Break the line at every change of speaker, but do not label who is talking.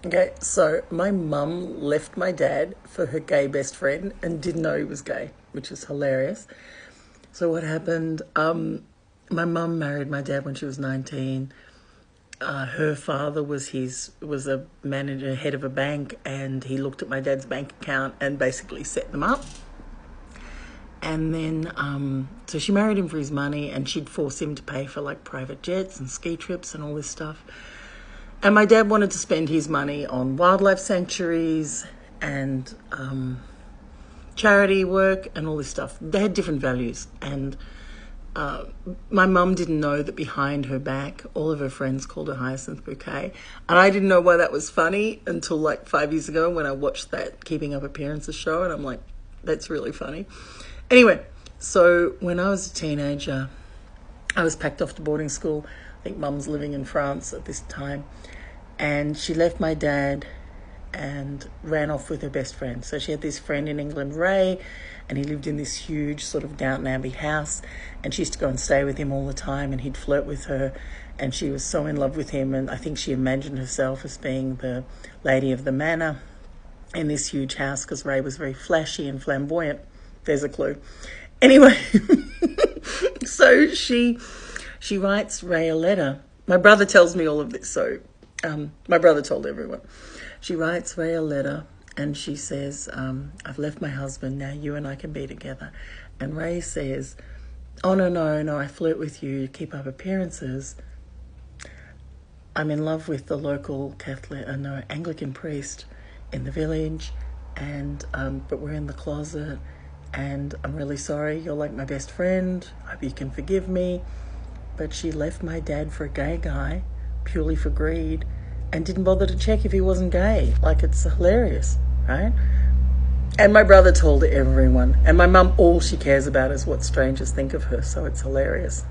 Okay, so my mum left my dad for her gay best friend and didn't know he was gay, which is hilarious. So what happened? My mum married my dad when she was 19. Her father was a manager, head of a bank, and he looked at my dad's bank account and basically set them up. And then, so she married him for his money, and she'd force him to pay for like private jets and ski trips and all this stuff. And my dad wanted to spend his money on wildlife sanctuaries and charity work and all this stuff. They had different values. And my mum didn't know that behind her back, all of her friends called her Hyacinth Bouquet. And I didn't know why that was funny until like 5 years ago when I watched that Keeping Up Appearances show. And I'm like, that's really funny. Anyway, so when I was a teenager, I was packed off to boarding school. I think mum's living in France at this time. And she left my dad and ran off with her best friend. So she had this friend in England, Ray, and he lived in this huge sort of Downton Abbey house. And she used to go and stay with him all the time, and he'd flirt with her. And she was so in love with him. And I think she imagined herself as being the lady of the manor in this huge house because Ray was very flashy and flamboyant. There's a clue. Anyway, so she writes Ray a letter. My brother tells me all of this, so my brother told everyone. She writes Ray a letter and she says, I've left my husband, now you and I can be together. And Ray says, oh, no, I flirt with you, you keep up appearances. I'm in love with the local Anglican priest in the village, and but we're in the closet, and I'm really sorry, you're like my best friend, I hope you can forgive me. But she left my dad for a gay guy purely for greed and didn't bother to check if he wasn't gay. Like, it's hilarious, right? And my brother told everyone. And my mum, all she cares about is what strangers think of her, so it's hilarious.